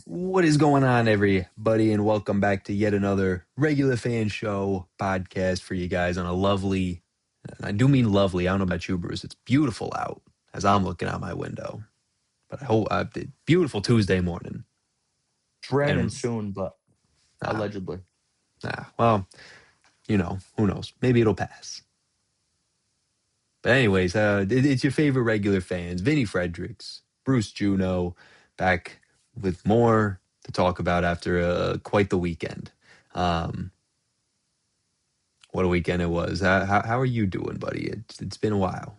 What is going on, everybody, and welcome back to yet another regular fan show podcast for you guys on a lovely, and I do mean lovely, I don't know about you, Bruce, it's beautiful out as I'm looking out my window, but I hope beautiful Tuesday morning. It's raining And soon, but allegedly. well, who knows? Maybe it'll pass. But anyways, it's your favorite regular fans, Vinny Fredericks, Bruce Juno, back with more to talk about after quite the weekend. What a weekend it was. How are you doing, buddy? It's been a while.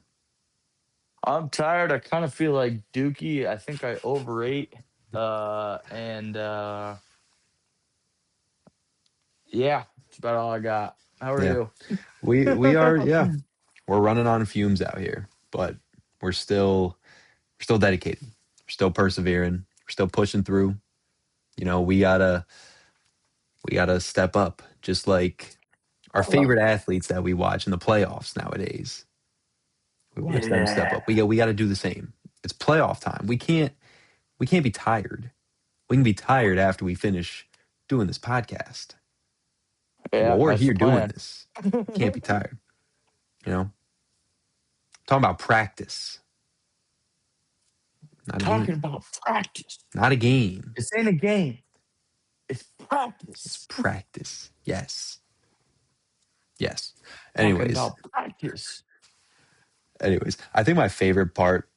I'm tired. I kind of feel like Dookie. I think I overate. And yeah, that's about all I got. How are Yeah. you? We are, yeah. We're running on fumes out here, but we're still dedicated. We're still persevering. We're still pushing through. We gotta step up, just like our favorite athletes that we watch in the playoffs nowadays. We watch them step up. We got to do the same. It's playoff time. We can't be tired. We can be tired after we finish doing this podcast. Yeah, Well, we're that's here the doing plan. this. Can't be tired. Talking about practice, not a Talking game. about practice. Not a game. This ain't a game. It's It's practice. practice. Yes. Talking Anyways, about practice. I think my favorite part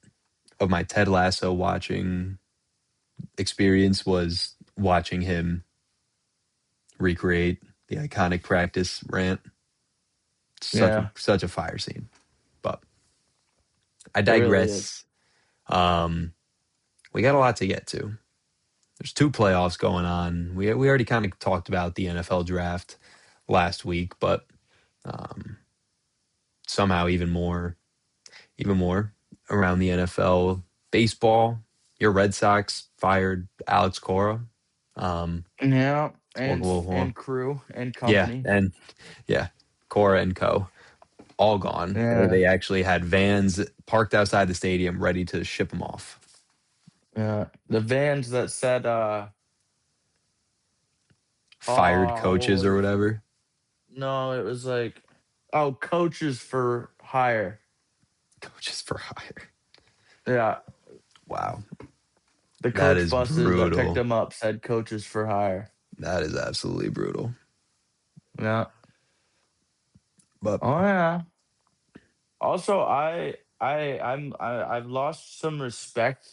of my Ted Lasso watching experience was watching him recreate the iconic practice rant. Yeah, Such a fire scene. But I it really is. digress. We got a lot to get to. There's two playoffs going on. We already kind of talked about the NFL draft last week, but somehow even more around the NFL. Baseball, your Red Sox fired Alex Cora. Yeah, We'll, and we'll, we'll- crew and yeah, company. and yeah, Cora and co. all gone. Yeah, They actually had vans parked outside the stadium ready to ship them off. yeah. The vans that said Fired what coaches was or it? whatever. No, it was like, oh, coaches for hire. Coaches for hire. Yeah, Wow. the That coach is buses that picked brutal. them up said coaches for hire. That is absolutely brutal. Yeah. But Oh yeah. Also, I've lost some respect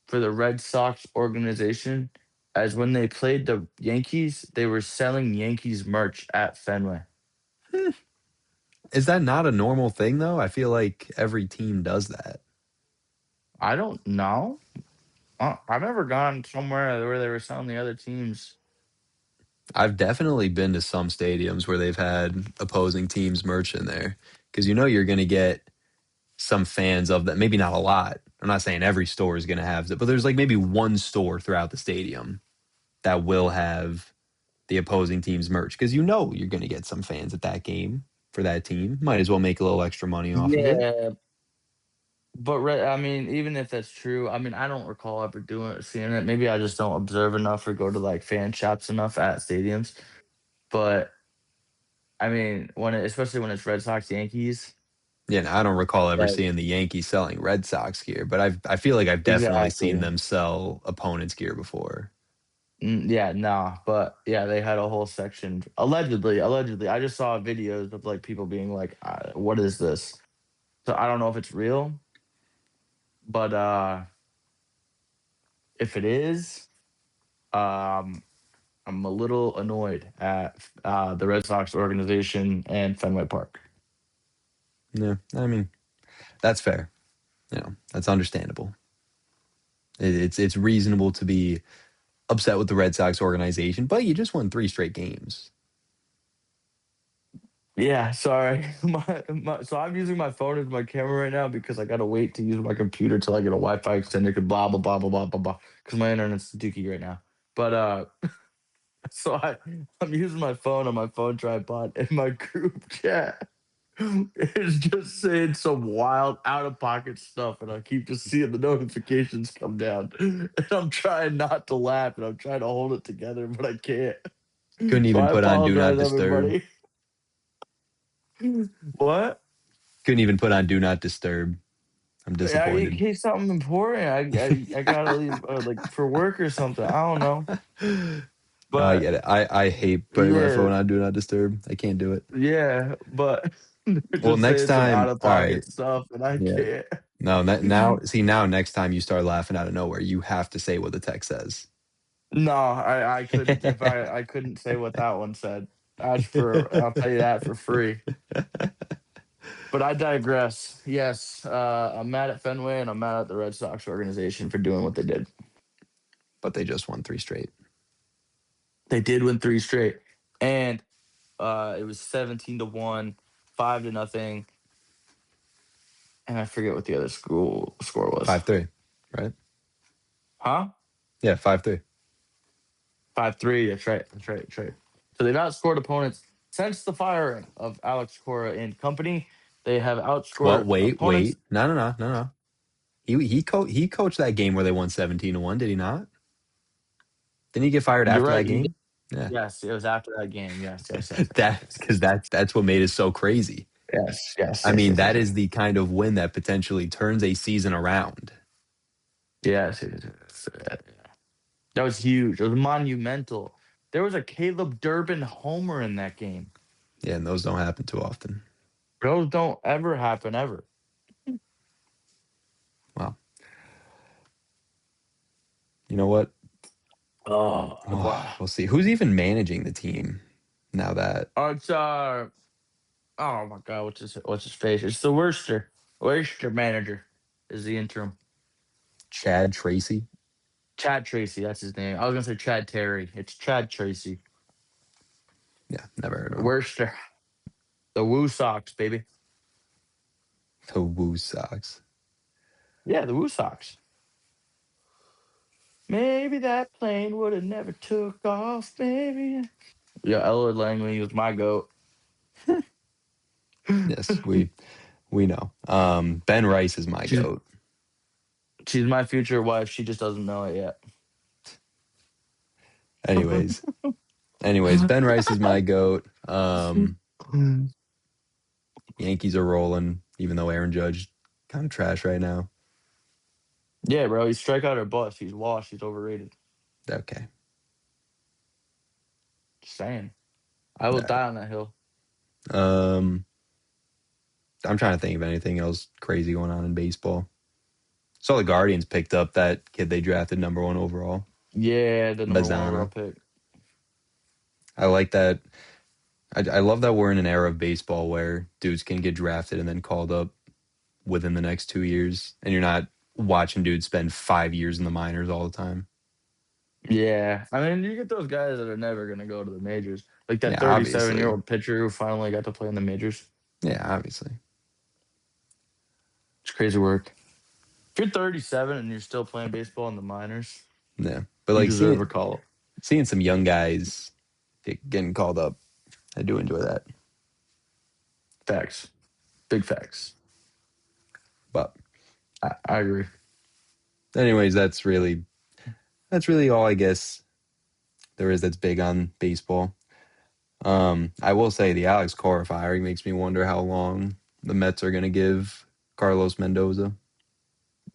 for the Red Sox organization, as when they played the Yankees, they were selling Yankees merch at Fenway. is that not a normal thing though? I feel like every team does that. I don't know. I've never gone somewhere where they were selling the other teams. I've definitely been to some stadiums where they've had opposing teams merch in there because you're going to get some fans of that. Maybe not a lot. I'm not saying every store is going to have it, but there's like maybe one store throughout the stadium that will have the opposing team's merch because you're going to get some fans at that game for that team. Might as well make a little extra money off of it. Yeah, but I mean, even if that's true, I mean, I don't recall ever seeing it. Maybe I just don't observe enough or go to like fan shops enough at stadiums. But I mean, especially when it's Red Sox Yankees, Yeah, no, I don't recall ever like seeing the Yankees selling Red Sox gear, but I feel like I've definitely seen exactly. them sell opponents' gear before. Yeah, nah, but yeah, they had a whole section allegedly. Allegedly, I just saw videos of like people being like, "What is this?" So I don't know if it's real, but if it is, um, I'm a little annoyed at the Red Sox organization and Fenway Park. Yeah, I mean, that's fair. That's understandable. It's reasonable to be upset with the Red Sox organization, but you just won 3 straight games. Yeah, sorry. So I'm using my phone as my camera right now because I gotta wait to use my computer till I get a Wi-Fi extender. Cause blah blah blah blah blah blah blah. Because my internet's dookie right now. But so I'm using my phone on my phone tripod, and my group chat is just saying some wild out of pocket stuff, and I keep just seeing the notifications come down, and I'm trying not to laugh, and I'm trying to hold it together, but I can't. Couldn't So even I put on Do Not apologize, Disturb. everybody. What? Couldn't even put on Do Not Disturb. I'm Yeah, in disappointed. case something important, I gotta leave like for work or something. I don't know, No, I but get it. I hate putting my yeah, phone on Do Not Disturb. I can't do it. yeah, but they're Well, just next saying some out time, of all right. pocket stuff, and I Yeah. can't. No, now, see, now next time you start laughing out of nowhere, you have to say what the text says. No, I couldn't if I couldn't say what that one said. That's for I'll tell you that for free. But I digress. Yes, I'm mad at Fenway and I'm mad at the Red Sox organization for doing what they did. But they just won 3 straight. They did win three straight, and it was 17-1, 5-0, and I forget what the other school score was. 5-3, right? Huh? Yeah, 5-3. 5-3. That's right. That's right. That's right. So they've outscored opponents since the firing of Alex Cora and company. They have Well, outscored wait, opponents. wait. No, no, no, no, no. He coached that game where they won 17-1, did he not? Didn't he get fired You're after right. that He did. game? Yeah. Yes, it was after that game. Yes, yes, yes, yes, That yes, because yes, that's what made it so crazy. yes, yes, I yes, mean, yes, yes, that is yes, the kind of win that potentially turns a season around. yes, yes, yes, yes. That was huge. It was monumental. There was a Caleb Durbin homer in that game. Yeah, and those don't happen too often. Those don't ever happen ever. Well, you know what? Oh, what? Oh, we'll see. Who's even managing the team now that It's oh my god, what's his face? It's the Worcester manager is the interim. Chad Tracy? Chad Tracy, that's his name. I was gonna say Chad Terry. It's Chad Tracy. Yeah, never heard of him. Worcester. The Woo Sox, baby. The Woo Sox. Yeah, the Woo Sox. Maybe that plane would have never took off, maybe. Yeah, Elwood Langley was my goat. Yes, we know. Ben Rice is my she's goat. she's my future wife. She just doesn't know it yet. Anyways, Ben Rice is my goat. Yankees are rolling, even though Aaron Judge kind of trash right now. Yeah, bro. He's strikeout or bust. He's washed. He's overrated. Okay. Just saying. I will die on that hill. Um, I'm trying to think of anything else crazy going on in baseball. So the Guardians picked up that kid they drafted #1 overall, Yeah, the number one overall Bazana. pick. I like that. I love that we're in an era of baseball where dudes can get drafted and then called up within the next 2 years, and you're not watching dudes spend 5 years in the minors all the time. Yeah. I mean, you get those guys that are never going to go to the majors. Like that Yeah, 37-year obviously. old pitcher who finally got to play in the majors. Yeah, obviously. It's crazy work. If you're 37 and you're still playing baseball in the minors, Yeah, but you like deserve a call up. seeing some young guys getting called up, I do enjoy that. Facts. Big facts. But I agree. anyways, that's really all I guess there is that's big on baseball. I will say the Alex Cora firing makes me wonder how long the Mets are going to give Carlos Mendoza,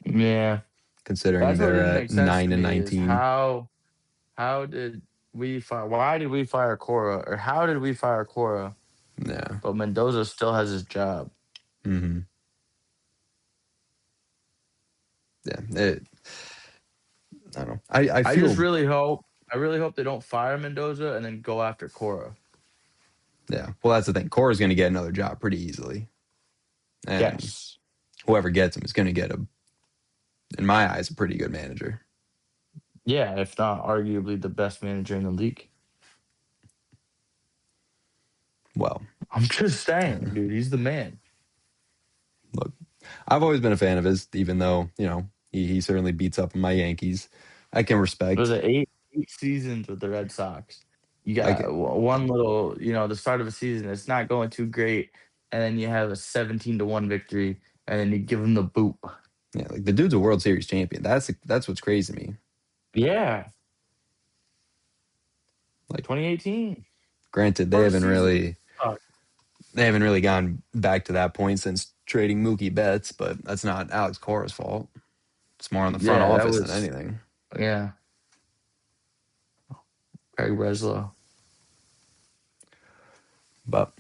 Yeah. considering That's what they're didn't at make sense to 9 and me is 19. how did we fire why did we fire Cora or how did we fire Cora Yeah. but Mendoza still has his job? Hmm. Yeah. I don't know. I I just feel really hope I really hope they don't fire Mendoza and then go after Cora. Yeah. Well, that's the thing. Cora's going to get another job pretty easily, and Yes. whoever gets him is going to get in my eyes, a pretty good manager. Yeah, if not arguably the best manager in the league. Well, I'm just saying, dude, he's the man. look, I've always been a fan of his, even though he certainly beats up on my Yankees. I can It was respect. eight seasons with the Red Sox. You I got can, one little, the start of a season, it's not going too great, and then you have a 17-1 victory, and then you give him the boot. yeah, like the dude's a World Series champion. That's what's crazy to me. Yeah, Like, 2018, granted, first season. Uh, they haven't really gone back to that point since trading Mookie Betts, but that's not Alex Cora's fault. It's more on the front yeah, that office than was anything. yeah, Craig Breslow. But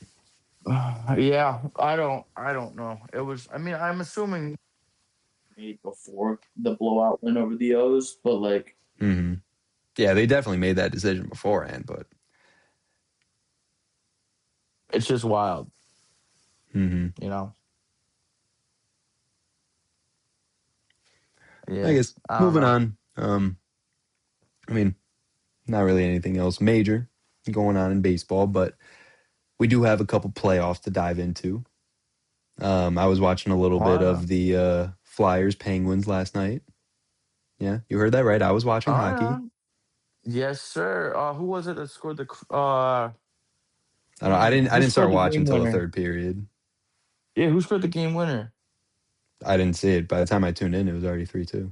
Yeah, I don't know. It was. I mean, I'm assuming made before the blowout win over the O's, but like mhm. Yeah, they definitely made that decision beforehand. But it's just wild, mhm. you know. I Yeah, guess I don't moving know. on. I mean, not really anything else major going on in baseball, but we do have a couple playoffs to dive into. I was watching a little bit Oh of the Flyers Penguins last night. Yeah, you heard that right. I was watching yeah. hockey. Yes, sir. Who was it that scored the? I don't know. I Dang, didn't. I who didn't start scored the watching game until the winner? third period. Yeah, who scored the game winner? I didn't see it. By the time I tuned in, it was already 3-2.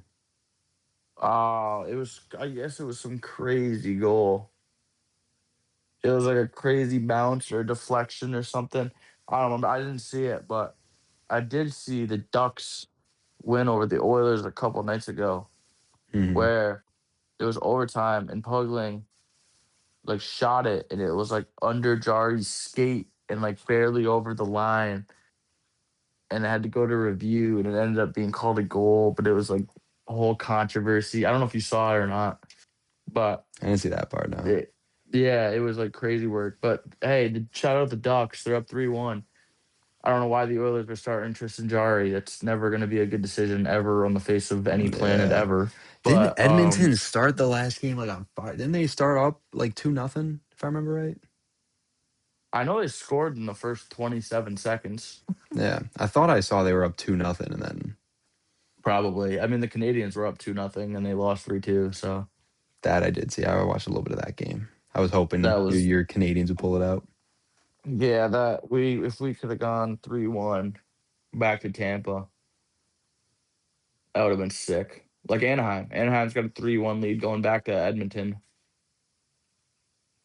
Oh, it was. I guess it was some crazy goal. It was like a crazy bounce or deflection or something. I don't know. I didn't see it, but I did see the Ducks win over the Oilers a couple nights ago, Hmm. where it was overtime and Pugling like shot it and it was like under Jari's skate and like barely over the line, and it had to go to review and it ended up being called a goal, but it was like a whole controversy. I don't know if you saw it or not, but I didn't see that part now. it yeah, it was like crazy work. But hey, shout out the Ducks. They're up 3-1. I don't know why the Oilers are starting Tristan Jari. That's never going to be a good decision ever on the face of any planet Yeah. ever. Didn't But Edmonton start the last game like on fire? Didn't they start up like 2-0, if I remember right? I know they scored in the first 27 seconds. Yeah. I thought I saw they were up 2-0 and then Probably. I mean, the Canadians were up 2-0 and they lost 3-2. So that I did see. I watched a little bit of that game. I was hoping that your, was, your Canadians would pull it out. yeah, if we could have gone 3-1 back to Tampa, that would have been sick. Like Anaheim. Anaheim's got a 3-1 lead going back to Edmonton.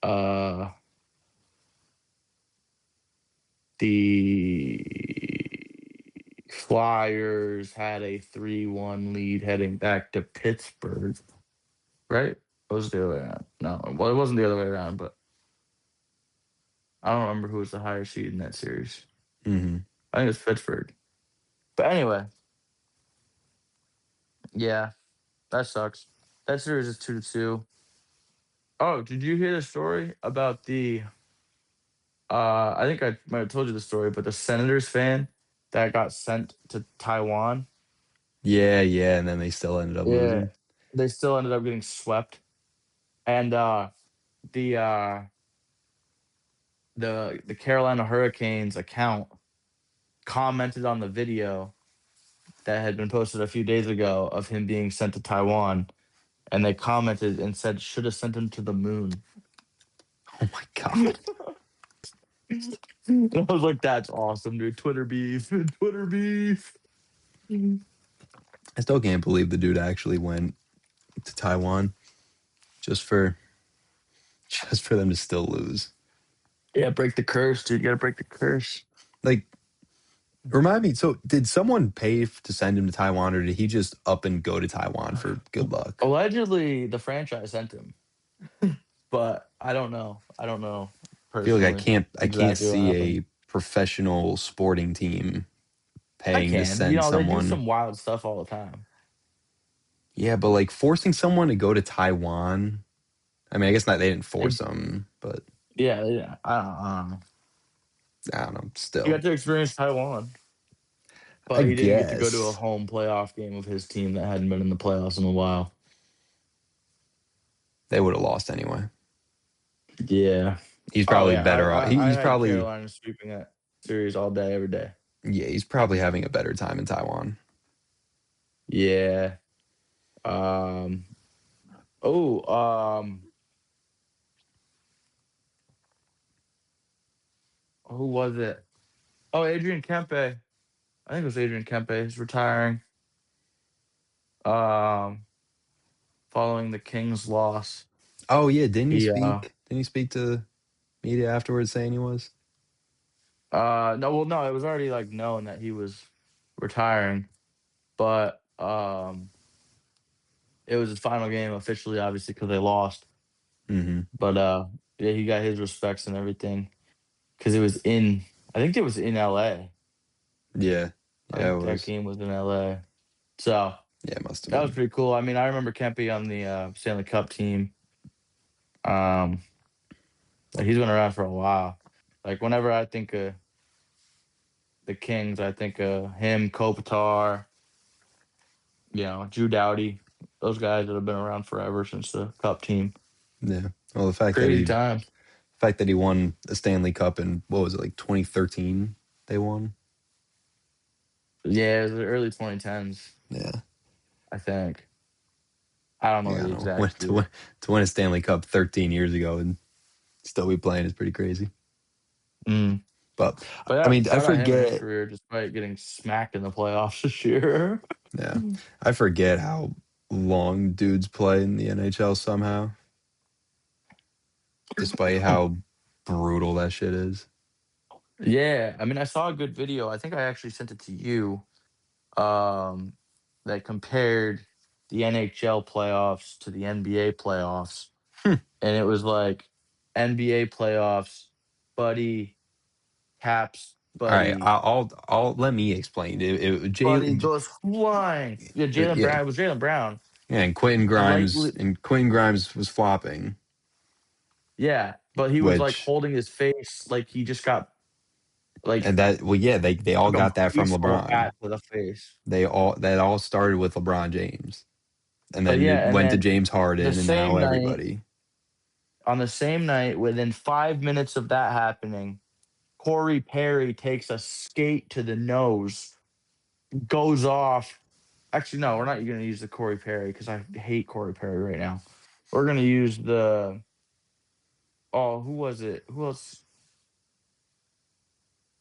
Uh, the Flyers had a 3-1 lead heading back to Pittsburgh, right? It was the other way around. No, well, it wasn't the other way around, but I don't remember who was the higher seed in that series. Hmm. I think it was Pittsburgh. But anyway, yeah, that sucks. That series is 2-2. Oh, did you hear the story about the I think I might have told you the story, but the Senators fan that got sent to Taiwan? Yeah, yeah, and then they still ended up Yeah. losing. They still ended up getting swept. And the uh the Carolina Hurricanes account commented on the video that had been posted a few days ago of him being sent to Taiwan, and they commented and said should have sent him to the moon. Oh my God. And I was like, that's awesome, dude. Twitter beef, Twitter beef. I still can't believe the dude actually went to Taiwan just for just for them to still lose. Yeah, break the curse, dude. You gotta break the curse. Like, remind me, so did someone pay to send him to Taiwan, or did he just up and go to Taiwan for good luck? Allegedly, the franchise sent him, but I don't know. I don't know I feel like I personally can't I can't exactly what see happened. a professional sporting team I paying to can. send They do someone. some wild stuff all the time. Yeah, but like forcing someone to go to Taiwan, I mean, I guess not. They didn't It, force him, but yeah, yeah. I don't know. I don't know. He Still, got to experience Taiwan, I but he didn't get to go to a guess home playoff game of his team that hadn't been in the playoffs in a while. they would have lost anyway. Yeah. He's Oh probably yeah. better off. I He's had probably Carolina sweeping that series all day, every day. yeah. He's probably having a better time in Taiwan. Yeah. Um. Oh. Who was it? Oh, Adrian Kempe. I think it was Adrian Kempe. He's retiring. Um. Following the Kings' loss, Oh yeah, didn't he he speak? Didn't he speak to media afterwards saying he was? no, well, no, it was already like known that he was retiring, but it was his final game officially, obviously, because they lost. Mm-hmm. But yeah, he got his respects and everything because it was in. I think it was in L.A. Yeah, I yeah, it think that was. game was in L.A. So Yeah, it must have that was been. pretty cool. I mean, I remember Kempe on the Stanley Cup team. Um, like, he's been around for a while. Like whenever I think of the Kings, I think of him, Kopitar, Drew Doughty, those guys that have been around forever since the Cup team. Yeah. Well, Crazy times. the fact that he won a Stanley Cup in what was it, like 2013? They won. Yeah, it was the early 2010s, Yeah. I think. I don't know Yeah, I the don't know. Win, exact year. to win a Stanley Cup 13 years ago and still be playing is pretty crazy. Mm. But But I yeah, mean, I shout out him and his forget. career despite getting smacked in the playoffs this year. Yeah, I forget how long dudes play in the NHL somehow, despite how brutal that shit is. Yeah, I mean, I saw a good video. I think I actually sent it to you. Um, that compared the NHL playoffs to the NBA playoffs, Hmm. and it was like NBA playoffs, Buddy, Caps, All right, Buddy, I'll let me explain. Buddy goes flying. Yeah, Jalen Yeah, Brown. It was Jalen Brown. yeah, Like, And Quentin Grimes was flopping, yeah, but he was like which holding his face like he just got like and that well, yeah, they all took a got that from baseball LeBron. bat to the face. That all started with LeBron James, and But then it yeah, and went to then James the Harden, and now same night, everybody. on the same night, within 5 minutes of that happening, Corey Perry takes a skate to the nose, goes off. Actually, no, we're not going to use the Corey Perry because I hate Corey Perry right now. We're going to use the, oh, who was it? Who else?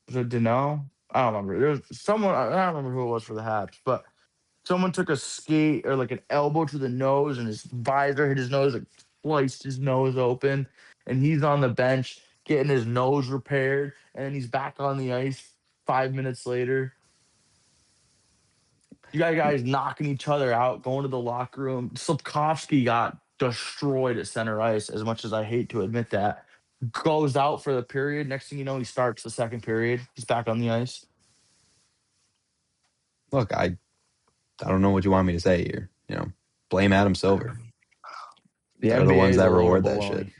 Was it Dano? I don't remember. There was someone, I don't remember who it was for the Habs, but someone took a skate or like an elbow to the nose and his visor hit his nose, like sliced his nose open. And he's on the bench getting his nose repaired. And then he's back on the ice 5 minutes later. You got guys knocking each other out, going to the locker room. Slipkovsky got destroyed at center ice, as much as I hate to admit that. Goes out for the period. Next thing you know, he starts the second period. He's back on the ice. Look, I don't know what you want me to say here. Blame Adam Silver. The They're the NBA ones is a that load of reward that shit. baloney.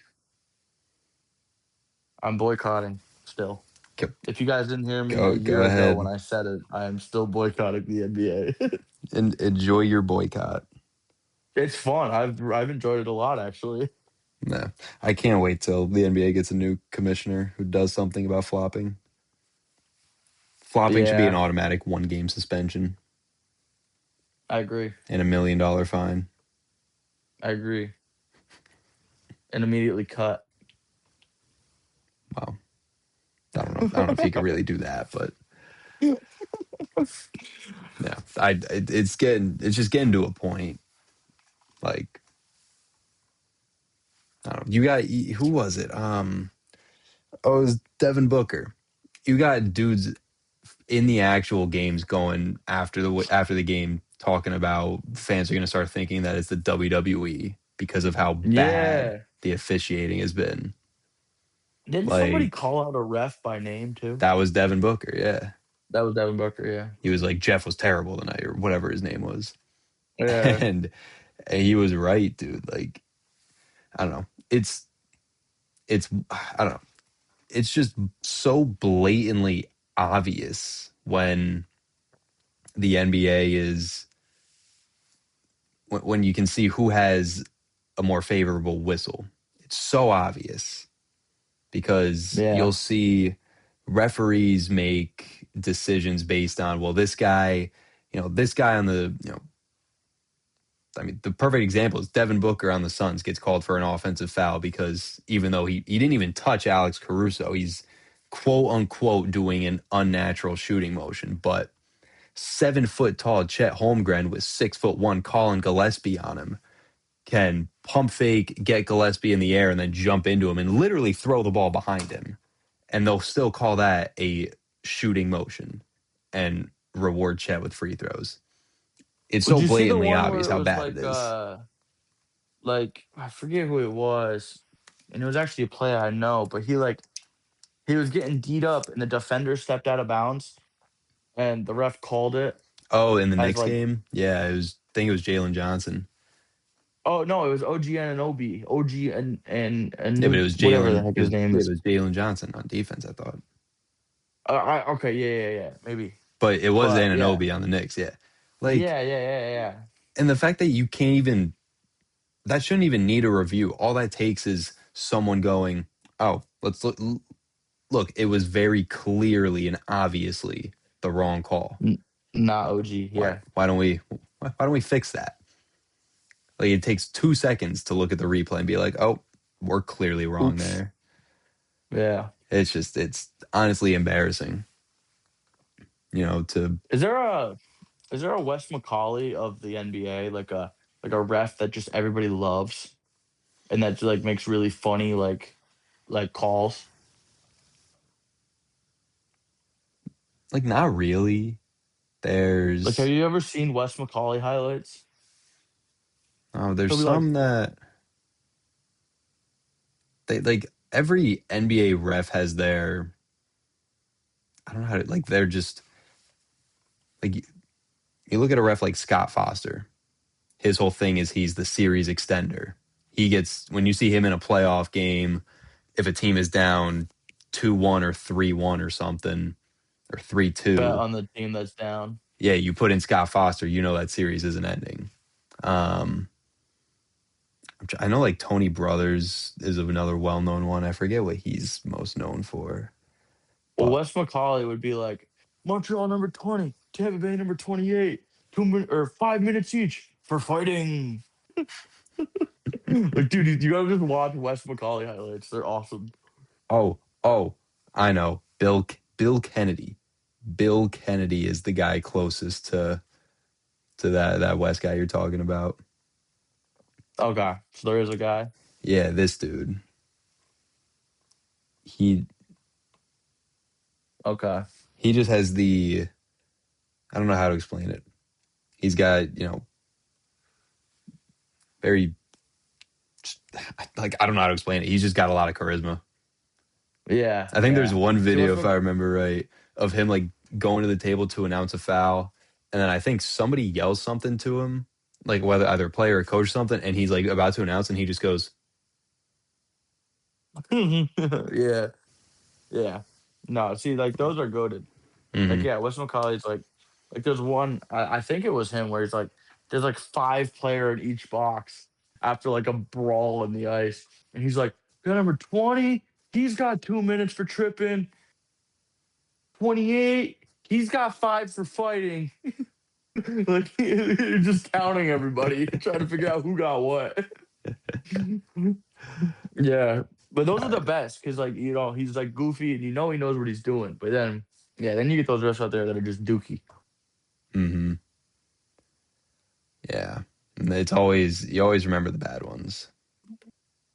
I'm boycotting still. Go, If you guys didn't hear me a go year ago when ahead I said it, I am still boycotting the NBA. and enjoy your boycott. It's fun. I've enjoyed it a lot, actually. Nah, I can't wait till the NBA gets a new commissioner who does something about flopping. Flopping should be an Yeah, automatic 1 game suspension I agree. and $1 million fine. I agree. And immediately cut. Wow. I don't know if he could really do that, but yeah, it's just getting to a point. Like, I don't know. You got, who was it? Oh, it was Devin Booker. You got dudes in the actual games going after the game talking about fans are going to start thinking that it's the WWE because of how bad Yeah. the officiating has been. Didn't somebody Like call out a ref by name too? that was Devin Booker, yeah. That was Devin Booker, yeah. He was like Jeff was terrible tonight or whatever his name was. Yeah. And he was right, dude. Like I don't know. it's I don't know. It's just so blatantly obvious when the NBA is when you can see who has a more favorable whistle. It's so obvious because you'll Yeah. see referees make decisions based on, well, this guy, this guy on the, I mean, the perfect example is Devin Booker on the Suns gets called for an offensive foul because even though he didn't even touch Alex Caruso, he's quote unquote doing an unnatural shooting motion. But 7 foot tall Chet Holmgren with 6'1" Colin Gillespie on him can pump fake, get Gillespie in the air, and then jump into him and literally throw the ball behind him. And they'll still call that a shooting motion and reward Chet with free throws. It's Would so you see the blatantly one obvious where it how was bad it is. like I forget who it was, and it was actually a player I know, but he was getting beat up, and the defender stepped out of bounds, and the ref called it Oh, in the as Knicks like, game? Yeah, I think it was Jalen Johnson. oh no, it was OG and OG and Yeah, but new it was whatever the Jalen. heck his name It is. was Jalen Johnson on defense, I thought. Okay, yeah, maybe, But it was but yeah, Anunoby on the Knicks, yeah. Like, yeah. and the fact that you can't even that shouldn't even need a review. All that takes is someone going, "Oh, let's look. Look, it was very clearly and obviously the wrong call. Not OG, Why? yeah. Why don't we fix that? Like it takes 2 seconds to look at the replay and be like, oh, we're clearly wrong Oops, there. yeah. It's honestly embarrassing, to Is there a Is there a Wes McCauley of the NBA, like a ref that just everybody loves and that like makes really funny like calls? like not really. Like, have There's you ever seen Wes McCauley highlights? there's He'll be like, some that they like every NBA ref has their I don't know how to like they're just like you look at a ref like Scott Foster. His whole thing is he's the series extender. He gets when you see him in a playoff game, if a team is down 2-1 or 3-1 or something or three bet two, on the team that's down. yeah, you put in Scott Foster, that series isn't ending. Um, I know like Tony Brothers is another well known one. I forget what he's most known for, Well, but Wes McCauley would be like, Montreal number 20, Tampa Bay number 28, 2 minutes or 5 minutes each for fighting. Like, dude, you gotta just watch Wes McCauley highlights. They're awesome. oh, I know Bill Kennedy. Bill Kennedy is the guy closest to that West guy you're talking about. Okay, so there is a guy. Yeah, this dude. He Okay. he just has I don't know how to explain it. He's got, very like I don't know how to explain it. He's just got a lot of charisma. Yeah, I think there's yeah. one See, video, Wes if I remember right, of him like going to the table to announce a foul, and then I think somebody yells something to him, like whether either a player or coach or something, and he's like about to announce, and he just goes, Yeah, yeah. No, see, like those are goaded. Like, mm-hmm. yeah, Wes McCauley's like there's one. I think it was him where he's like, there's like five player in each box after like a brawl in the ice, and he's like, got number 20. He's got 2 minutes for tripping. 28. He's got five for fighting. Like just counting everybody, trying to figure out who got what. Yeah, but those are the best because, like, he's like goofy and he knows what he's doing. But then, yeah, then you get those refs out there that are just dookie. Mm-hmm. Yeah. And it's always you always remember the bad ones.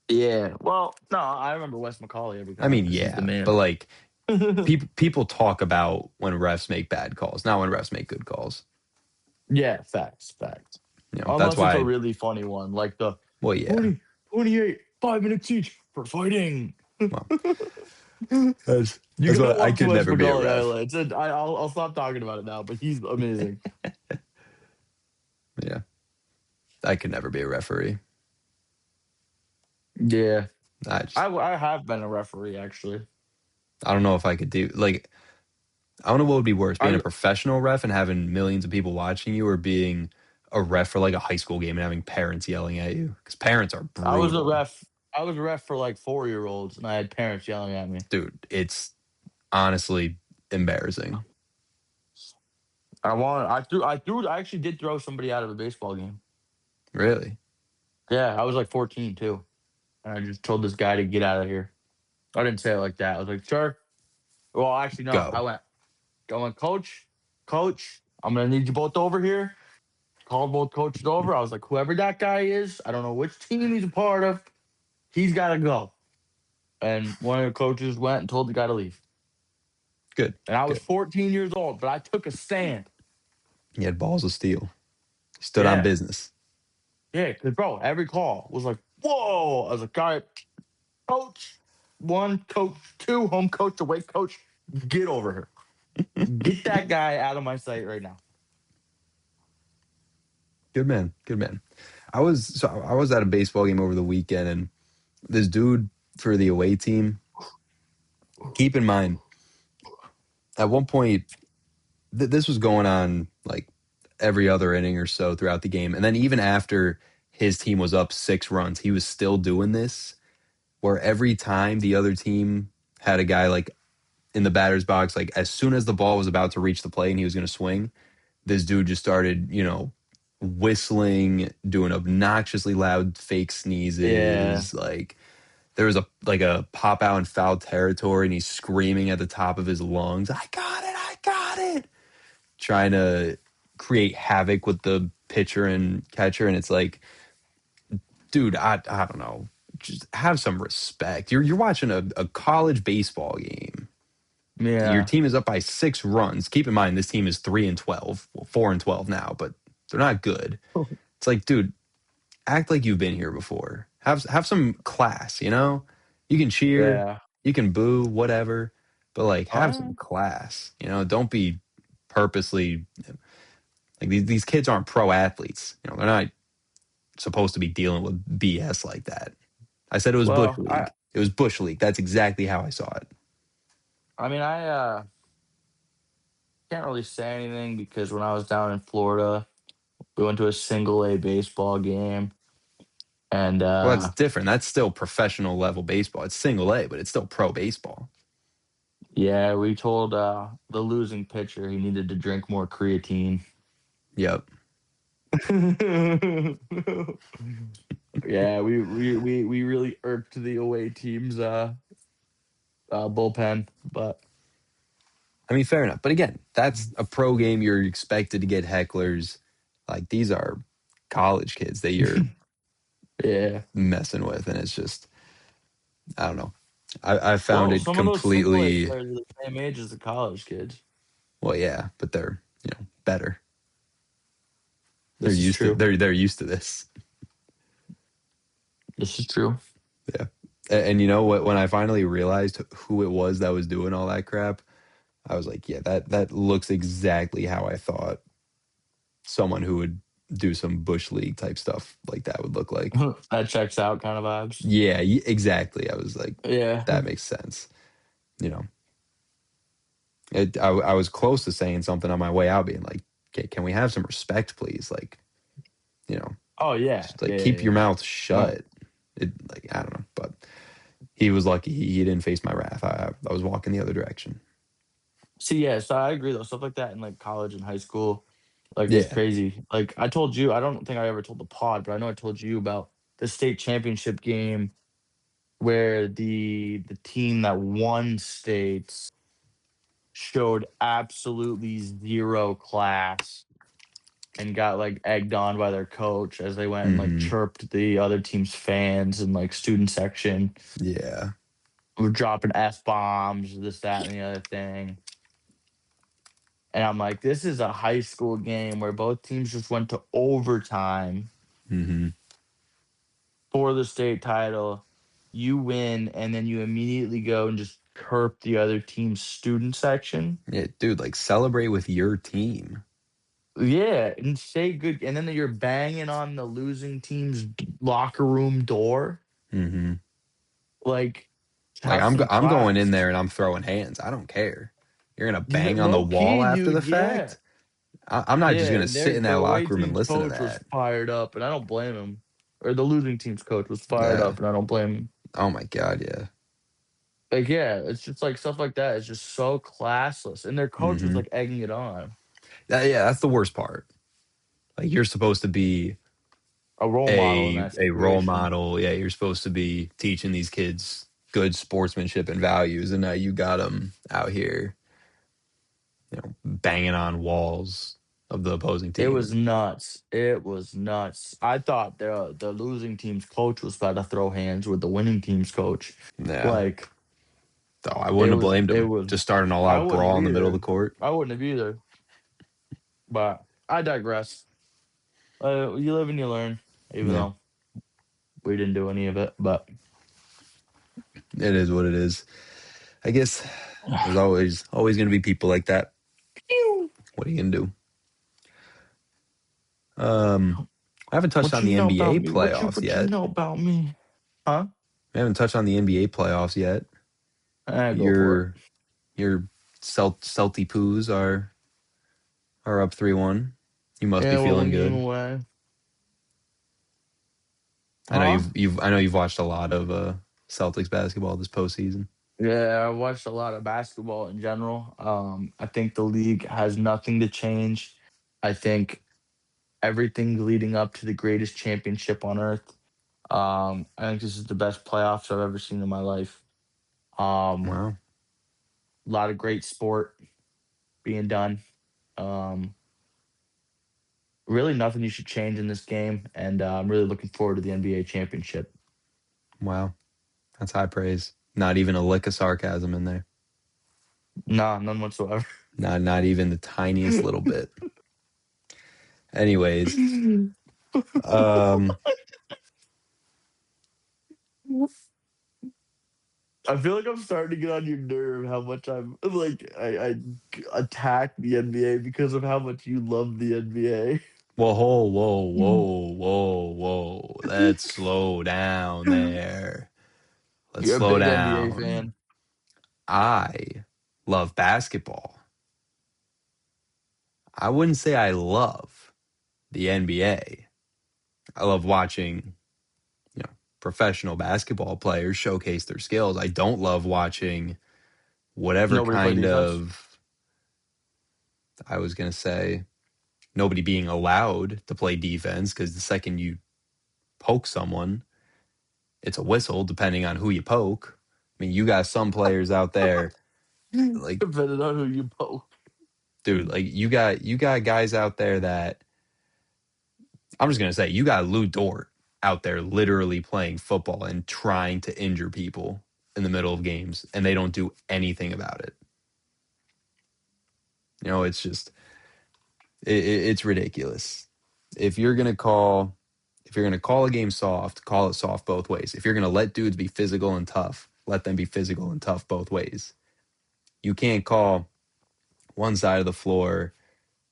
Yeah, well, no, I remember Wes McCauley every I time mean, because he's the yeah, but man. like people talk about when refs make bad calls, not when refs make good calls. Yeah, facts. That's Unless it's a why. really funny one, like the Well, yeah. 20, 28, 5 minutes each for fighting. Well, that's You that's gotta why I watch the could Wes never be a McCauley ref. highlights, and I'll stop talking about it now. But he's amazing. Yeah, I could never be a referee. Yeah, I just I have been a referee actually. I don't know if I could do like I don't know what would be worse, being a I professional ref and having millions of people watching you, or being a ref for like a high school game and having parents yelling at you, because parents are I was a brutal, ref. I was a ref for like 4-year-olds, and I had parents yelling at me. dude. It's honestly embarrassing. I actually did throw somebody out of a baseball game. Really, Yeah, I was like 14 too, and I just told this guy to get out of here. I didn't say it like that. I was like, sure. Well, actually, no. go. I went, coach, I'm gonna need you both over here. Called both coaches over. I was like, whoever that guy is, I don't know which team he's a part of. He's got to go. And one of the coaches went and told the guy to leave. Good, And I was good. 14 years old, but I took a stand. You had balls of steel. You stood on Yeah, business. yeah, because bro, every call was like, whoa. I was like, all right, coach one, coach two, home coach, away coach, get over here. Get that guy out of my sight right now. Good man, good man. I was at a baseball game over the weekend, and this dude for the away team. Keep in mind, at one point, this was going on like every other inning or so throughout the game. And then even after his team was up 6 runs, he was still doing this, where every time the other team had a guy like in the batter's box, like as soon as the ball was about to reach the plate and he was going to swing, this dude just started, whistling, doing obnoxiously loud fake Yeah. sneezes. Like there was a pop out in foul territory, and he's screaming at the top of his lungs, "I got it! I got it!" Trying to create havoc with the pitcher and catcher. And it's like, dude, I don't know. Just have some respect. You're watching a college baseball game. Your Yeah. team is up by 6 runs. Keep in mind, this team is 3-12, well, 4-12 now, but they're not good. It's like, dude, act like you've been here before. Have some class, you know? You can cheer, Yeah. you can boo, whatever, but like Oh, have yeah. some class, you know? Don't be purposely like these kids aren't pro athletes. You know, they're not supposed to be dealing with BS like that. I said it was Bush Well, League. It was Bush League. That's exactly how I saw it. I mean, I can't really say anything because when I was down in Florida, we went to a single A baseball game, and Well, that's different. That's still professional level baseball. It's single A, but it's still pro baseball. yeah, we told the losing pitcher he needed to drink more creatine. Yep. Yeah, we really irked the away team's bullpen, but I mean, fair enough. But again, that's a pro game. You're expected to get hecklers. Like these are college kids that you're yeah. messing with. And it's just, I don't know. I found Well, it some of those single A completely, players are the same age as the college kids. well, yeah, but they're, better. They're This is used to, true. they're used to this. This is true. Yeah. And you know what? When I finally realized who it was that was doing all that crap, I was like, yeah, that looks exactly how I thought someone who would do some bush league type stuff like that would look like. That checks out kind of vibes. Yeah, exactly. I was like, Yeah. that makes sense. You know, I was close to saying something on my way out, being like, okay, can we have some respect, please? Like, you know, Oh yeah. just Yeah. like Yeah. keep your Yeah. mouth No. shut. It like I don't know, but he was lucky he didn't face my wrath. I was walking the other direction. See, yeah, so I agree though. Stuff like that in like college and high school, like is Yeah. crazy. Like I told you, I don't think I ever told the pod, but I know I told you about the state championship game where the team that won states showed absolutely zero class and got like egged on by their coach as they went and like Hmm. chirped the other team's fans and like student section. Yeah. We're dropping F bombs, this, that, and the other thing. And I'm like, this is a high school game where both teams just went to overtime Hmm. for the state title. You win, and then you immediately go and just chirp the other team's student section. Yeah, dude, like celebrate with your team. Yeah, and say good. And then you're banging on the losing team's locker room door. Mm-hmm. Like, Like have some I'm going class. in there and I'm throwing hands. I don't care. You're gonna Yeah, bang on the low wall key, after the dude. Yeah. fact. I'm not just Yeah. gonna And sit in that the away locker room and team's listen to coach was that. fired up, and I don't blame him. Or the losing team's coach was fired Yeah. up, and I don't blame him. Oh my god. Yeah. Like, yeah, it's just like stuff like that is just so classless. And their coach was Mm-hmm. like egging it on. Yeah. That's the worst part. Like you're supposed to be A role model in that a role situation. model. Yeah. You're supposed to be teaching these kids good sportsmanship and values, and now you got them out here, banging on walls of the opposing It team. was nuts. It was nuts. I thought the losing team's coach was about to throw hands with the winning team's coach. Yeah. Like, So I wouldn't have blamed it him. was Just start an all I out wouldn't have brawl in the middle of the either. court. I wouldn't have either. But I digress. You live and you learn, even Yeah. though we didn't do any of it. But It is what it is. I guess there's always going to be people like that. What are you going to do? I haven't touched what on you the know about NBA me? playoffs What you yet. know about me? Huh? We haven't touched on the NBA playoffs yet. Go for it. Your Celty Poos are up 3-1. You must be Yeah, well, feeling one game good. away. Huh? I know you've watched a lot of Celtics basketball this postseason. Yeah, I watched a lot of basketball in general. I think the league has nothing to change. I think everything leading up to the greatest championship on earth. I think this is the best playoffs I've ever seen in my life. A Wow. lot of great sport being done. Um, really, nothing you should change in this game, and I'm really looking forward to the NBA championship. Wow. That's high praise. Not even a lick of sarcasm in there. Nah, none whatsoever. Not even the tiniest little bit. Anyways, um I feel like I'm starting to get on your nerve how much I'm like I attack the NBA because of how much you love the NBA. whoa. Let's slow down there. Let's You're a slow big NBA down. fan. I love basketball. I wouldn't say I love the NBA. I love watching, you know, professional basketball players showcase their skills. I don't love watching whatever Nobody play kind defense. of, I was going to say, nobody being allowed to play defense, because the second you poke someone, it's a whistle depending on who you poke. I mean, you got some players out there like, Depending on who you poke. dude, like you got guys out there that, I'm just gonna say, you got Lou Dort out there literally playing football and trying to injure people in the middle of games, and they don't do anything about it. It's just it's ridiculous. If you're gonna call if you're gonna call a game soft, call it soft both ways. If you're gonna let dudes be physical and tough, let them be physical and tough both ways. You can't call one side of the floor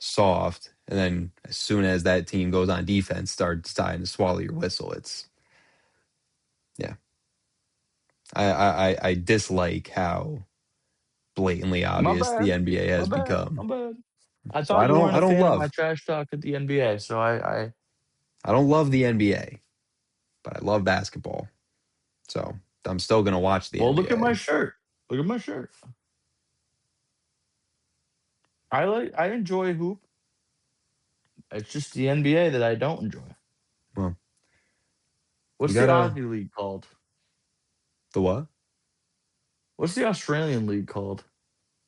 soft, and then as soon as that team goes on defense, start deciding to swallow your whistle. It's Yeah. I dislike how blatantly My obvious the bad. NBA My has bad. My become. bad. I So thought you weren't I a don't fan of my love trash talk at the NBA, so I I don't love the NBA, but I love basketball. So I'm still gonna watch the well, look at my NBA. shirt. Look at my shirt. I enjoy hoop. It's just the NBA that I don't enjoy. Well, you What's the gotta Aussie league called? the what? What's the Australian league called?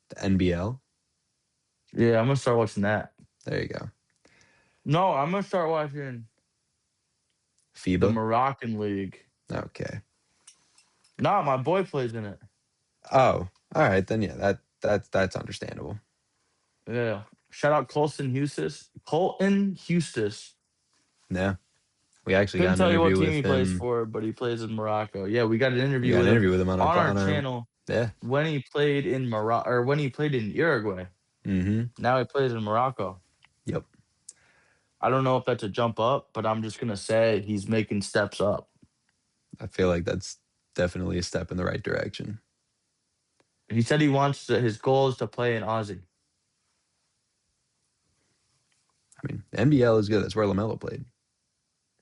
The NBL. Yeah, I'm gonna start watching that. There you go. No, I'm gonna start watching the FIBA. Moroccan league. Okay. Nah, my boy plays in it. Oh, all right then. Yeah, that's understandable. Yeah. Shout out Colson Hustis. Colton Hustis. Yeah, we actually got Couldn't an tell you what interview team with he plays him. for, but he plays in Morocco. Yeah, we got an We interview got an with him interview with him on our on our channel yeah. when he played in Morocco or when he played in Uruguay. Mm-hmm. Now he plays in Morocco. Yep. I don't know if that's a jump up, but I'm just gonna say he's making steps up. I feel like that's definitely a step in the right direction. He said he wants his goal is to play in Aussie. I mean, NBL is good. That's where LaMelo played.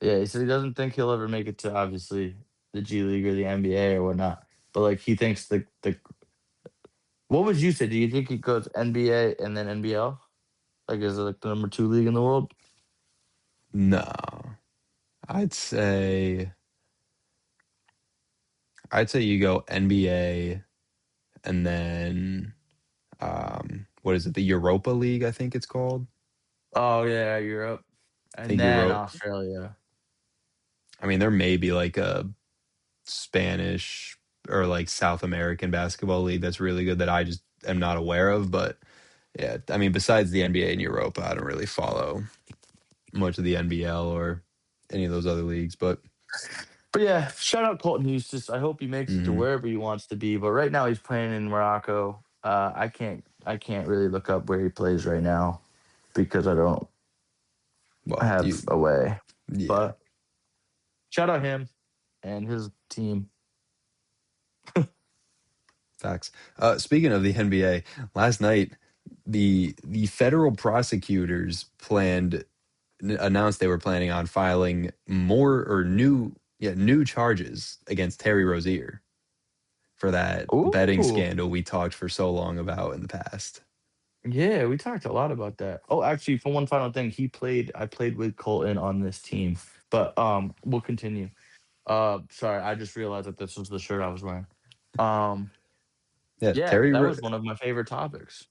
Yeah, he said he doesn't think he'll ever make it to obviously the G League or the NBA or whatnot. But like he thinks the what would you say? Do you think he goes NBA and then NBL? Like is it like the number two league in the world? No, I'd say I'd say you go NBA and then what is it? The Europa League, I think it's called. Oh yeah, Europe. I And think then Euro. Australia. I mean, there may be like a Spanish or like South American basketball league that's really good that I just am not aware of. But yeah, I mean, besides the NBA and Europa, I don't really follow much of the NBL or any of those other leagues. But But yeah, shout out Colton Eustace. I hope he makes it to mhm. wherever he wants to be. But right now he's playing in Morocco. I can't really look up where he plays right now because I don't Well, have you a way. yeah, But shout out him and his team. facts. Speaking of the NBA, last night the federal prosecutors announced they were planning on filing more or new charges against Terry Rozier for that betting Ooh. scandal we talked for so long about in the past. Yeah, we talked a lot about that. Oh, actually, for one final thing, I played with Colton on this team. But we'll continue. Sorry, I just realized that this was the shirt I was wearing. Um, Yeah, yeah, that was one of my favorite topics.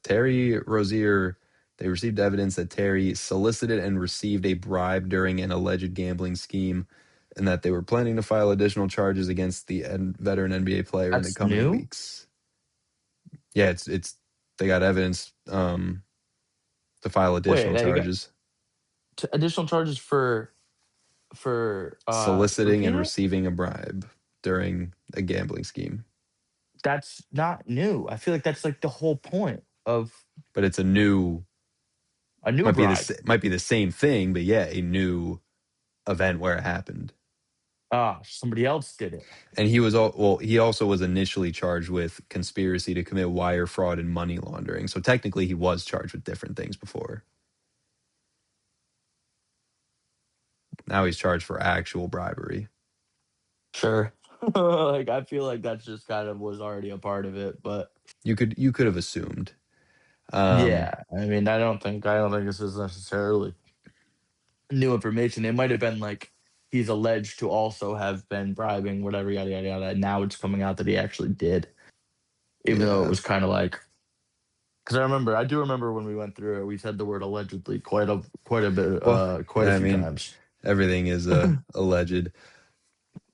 Terry Rozier. They received evidence that Terry solicited and received a bribe during an alleged gambling scheme, and that they were planning to file additional charges against the veteran NBA player in the That's coming new. weeks. Yeah, it's they got evidence to file Wait, additional they got charges, additional charges for soliciting repeat and it? receiving a bribe during a gambling scheme. That's not new. I feel like that's like the whole point of But it's a new a new might be bribe. this might be the same thing, but yeah, a new event where it happened. Ah, somebody else did it. And he also was initially charged with conspiracy to commit wire fraud and money laundering. So technically he was charged with different things before. Now he's charged for actual bribery. Sure. Like I feel like that's just kind of was already a part of it, but You could have assumed. Um yeah, I don't think this is necessarily new information. It might have been like he's alleged to also have been bribing, whatever, yada yada yada. And now it's coming out that he actually did, even though it yeah. was kind of like because I do remember when we went through it, we said the word allegedly quite a bit, Well, quite a I few mean, times. everything is alleged.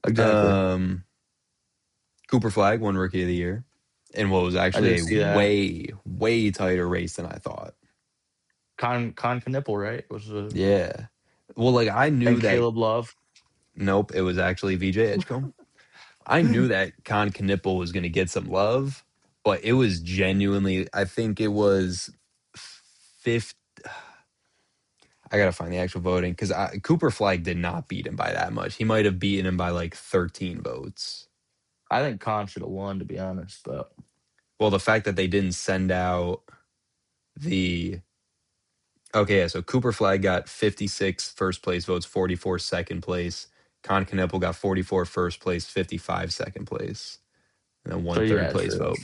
Exactly. Um Cooper Flag won Rookie of the Year in what was I actually did a see that. way tighter race than I thought. Con Knipple, right? Was Yeah. Well, like I knew and that. Caleb Love. Nope, it was actually VJ Edgecombe. I knew that Con Knipple was going to get some love, but it was genuinely. I think it was fifth. I gotta find the actual voting because Cooper Flag did not beat him by that much. He might have beaten him by like 13 votes. I think Con should have won, to be honest. But Well, the fact that they didn't send out the okay, yeah, so Cooper Flag got 56 first place votes, 44 second place. Con Knipple got 44 first place, 55 second place, and then so one third yeah, place true. vote.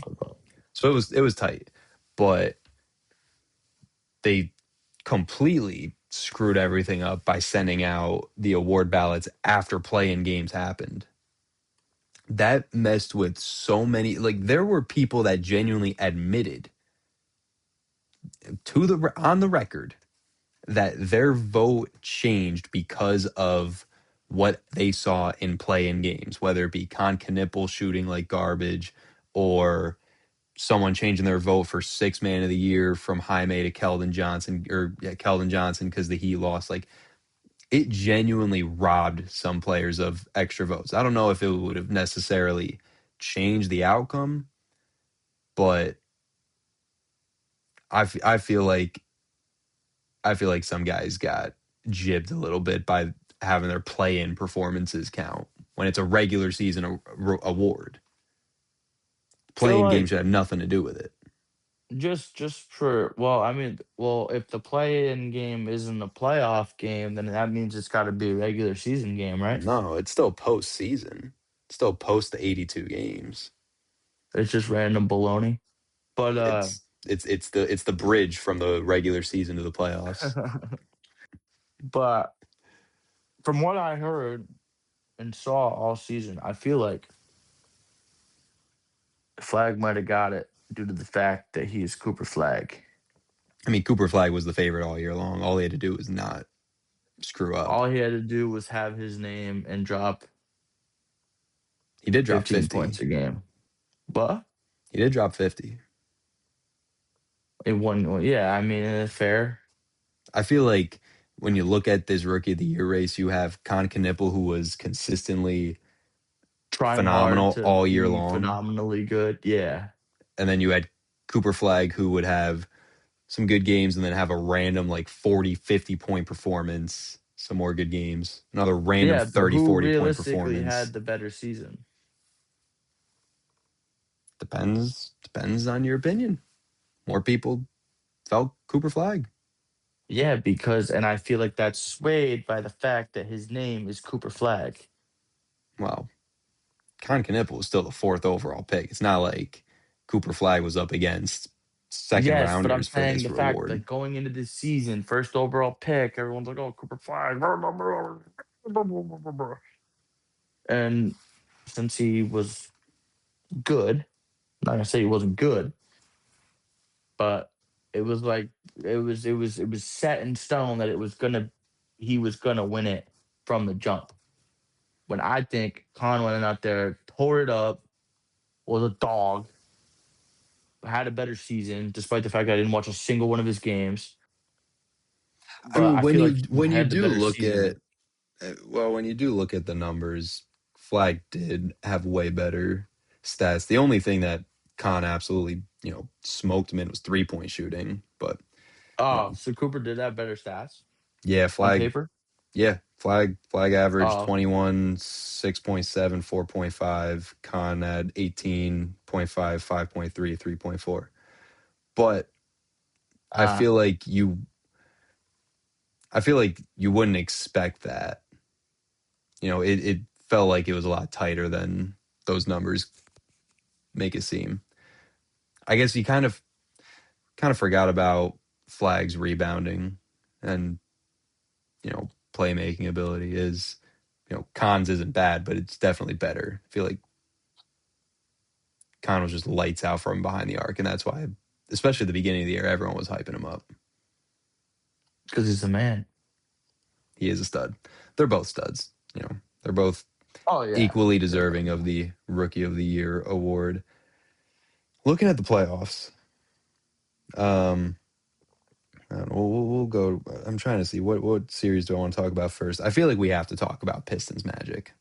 So it was tight, but they completely screwed everything up by sending out the award ballots after playing games happened. That messed with so many. Like there were people that genuinely admitted to the on the record that their vote changed because of what they saw in play in games, whether it be Con Knipple shooting like garbage or someone changing their vote for six man of the year from Jaime to Keldon Johnson or Keldon Johnson because the Heat lost. Like it genuinely robbed some players of extra votes. I don't know if it would have necessarily changed the outcome, but I feel like some guys got jibbed a little bit by having their play-in performances count. when it's a regular season award. Feel Playing game like should have nothing to do with it. just for well, I mean, well, if the play-in game isn't a playoff game, then that means it's got to be a regular season game, right? No, it's still postseason. It's still post the 82 games. It's just random baloney. But It's the bridge from the regular season to the playoffs. but from what I heard and saw all season, I feel like Flag might have got it due to the fact that he is Cooper Flag. I mean, Cooper Flag was the favorite all year long. All he had to do was not screw up. All he had to do was have his name and drop He did drop 15 50. points a game. But He did drop 50. it won. Yeah, I mean, it's fair. I feel like when you look at this rookie of the year race, you have Con Knipple, who was consistently Trying hard phenomenal to all year be long. phenomenally good. Yeah. And then you had Cooper Flag, who would have some good games and then have a random like 40, 50 point performance, some more good games, another random Yeah, but 30, who 40 point realistically performance. had the better season? Depends on your opinion. More people felt Cooper Flag. Yeah, because and I feel like that's swayed by the fact that his name is Cooper Flag. Well, Con Knipple was still the fourth overall pick. It's not like Cooper Flag was up against second Yes, but I'm rounders for saying this the fact reward. like going into this season, first overall pick, everyone's like, "Oh, Cooper Flag," and since he was good, not gonna say he wasn't good, but it was like it was set in stone that he was gonna win it from the jump. When I think Con went out there, tore it up, was a dog, had a better season, despite the fact that I didn't watch a single one of his games. I But mean, I when feel you like he when you had the do better look at season. when you do look at the numbers, Flag did have way better stats. The only thing that Khan absolutely smoked him in was 3 point shooting. But you Oh, know, so Cooper did have better stats yeah, on Flag, paper. yeah, Flag averaged Oh, 21, 6.7, 4.5. Khan had 18.5, 5.3, 3.4. But I uh, feel like you I feel like you wouldn't expect that. It felt like it was a lot tighter than those numbers make it seem. I guess you kind of forgot about Flag's rebounding and playmaking ability is Khan's isn't bad, but it's definitely better. I feel like Khan was just lights out from behind the arc, and that's why, especially at the beginning of the year, everyone was hyping him up. because he's a man. He is a stud. They're both studs. They're both Oh yeah. equally Yeah. deserving of the Rookie of the Year award. Looking at the playoffs, um, I don't know, we'll go. I'm trying to see what series do I want to talk about first. I feel like we have to talk about Pistons Magic.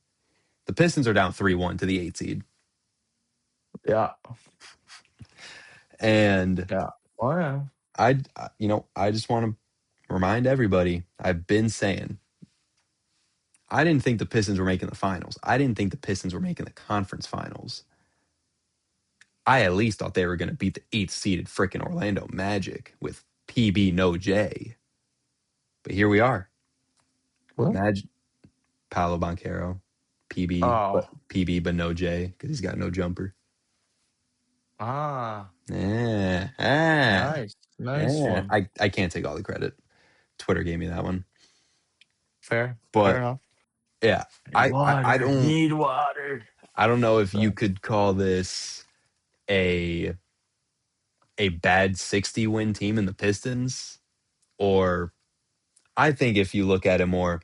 The Pistons are down 3-1 to the 8 seed, Yeah. and Yeah. Oh yeah. I just want to remind everybody. I've been saying I didn't think the Pistons were making the finals. I didn't think the Pistons were making the conference finals. I at least thought they were going to beat the 8th seeded freaking Orlando Magic with PB no J. But here we are. What? Magic Paolo Banchero, Oh. PB but no J because he's got no jumper. Ah. Yeah, ah, Nice. Nice yeah. one. I can't take all the credit. Twitter gave me that one. Fair. Fair But enough. yeah, Need I water. don't Need water. I don't know if you Sorry. could call this a a bad 60 win team in the Pistons, or I think if you look at it more,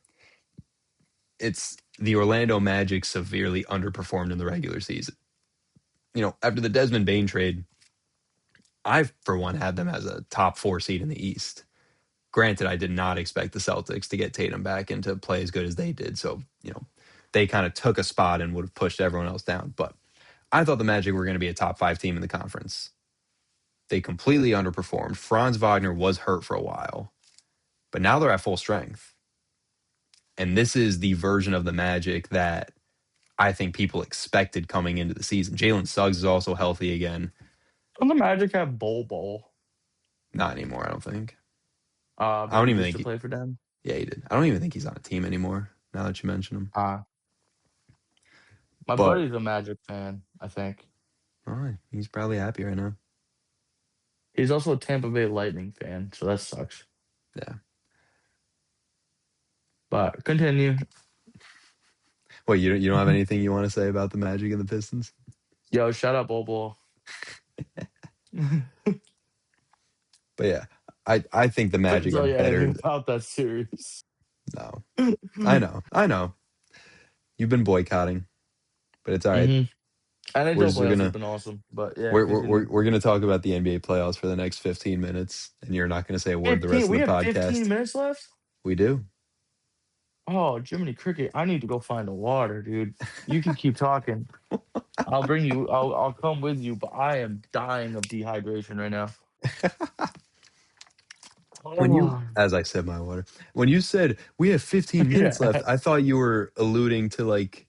it's the Orlando Magic severely underperformed in the regular season. After the Desmond Bain trade, I for one had them as a top 4 seed in the East. Granted, I did not expect the Celtics to get Tatum back and to play as good as they did. So, they kind of took a spot and would have pushed everyone else down. But I thought the Magic were going to be a top 5 team in the conference. They completely underperformed. Franz Wagner was hurt for a while, but now they're at full strength. And this is the version of the Magic that I think people expected coming into the season. Jalen Suggs is also healthy again. Don't the Magic have Bol? Not anymore, I don't think. I But don't he even used think to play for them. yeah, he did. I don't even think he's on a team anymore, now that you mention him. Uh, my But buddy's a Magic fan, I think. all right, he's probably happy right now. He's also a Tampa Bay Lightning fan, so that sucks. Yeah. But continue. Well, you don't have anything you want to say about the Magic and the Pistons? Yo, shout out Bol. But yeah, I think the Couldn't Magic are tell you anything better. about that series. No, I know. You've been boycotting, but it's all right. Mm-hmm. We're NHL just playoffs has gonna been awesome, but yeah, continue. we're gonna talk about the NBA playoffs for the next 15 minutes, and you're not gonna say a word the 15. rest of We the have 15 podcast. minutes left. We do. Oh, Jiminy Cricket, I need to go find the water, dude. You can keep talking. I'll bring you. I'll come with you, but I am dying of dehydration right now. When you, Oh, as I said, my water. When you said we have 15 minutes left, yeah. I thought you were alluding to like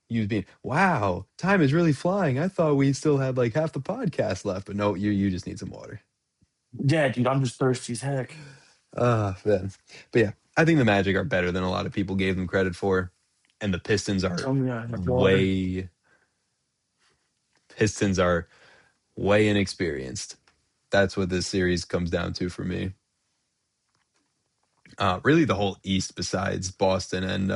you being, wow, time is really flying. I thought we still had like half the podcast left, but no, you just need some water. Yeah, dude, I'm just thirsty as heck. Man. But yeah, I think the Magic are better than a lot of people gave them credit for, and the Tell me I have water. way Pistons are way inexperienced. That's what this series comes down to for me. Really, the whole East, besides Boston and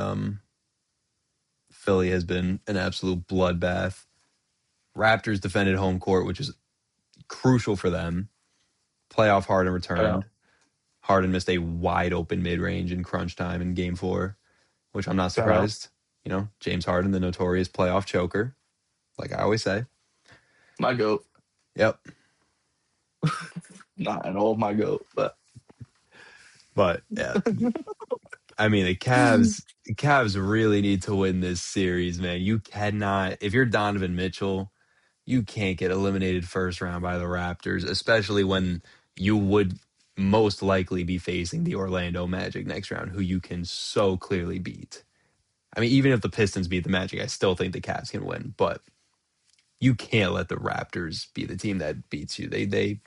Philly, has been an absolute bloodbath. Raptors defended home court, which is crucial for them. Playoff Harden Yeah, returned. Harden missed a wide open mid range in crunch time in game four, which I'm not shout out. surprised. You know, James Harden, the notorious playoff choker, like I always say. My goat. Yep. Not at all my goat, but But yeah, I mean, the Cavs really need to win this series, man. You cannot, if you're Donovan Mitchell, you can't get eliminated first round by the Raptors, especially when you would most likely be facing the Orlando Magic next round, who you can so clearly beat. I mean, even if the Pistons beat the Magic, I still think the Cavs can win, but you can't let the Raptors be the team that beats you. They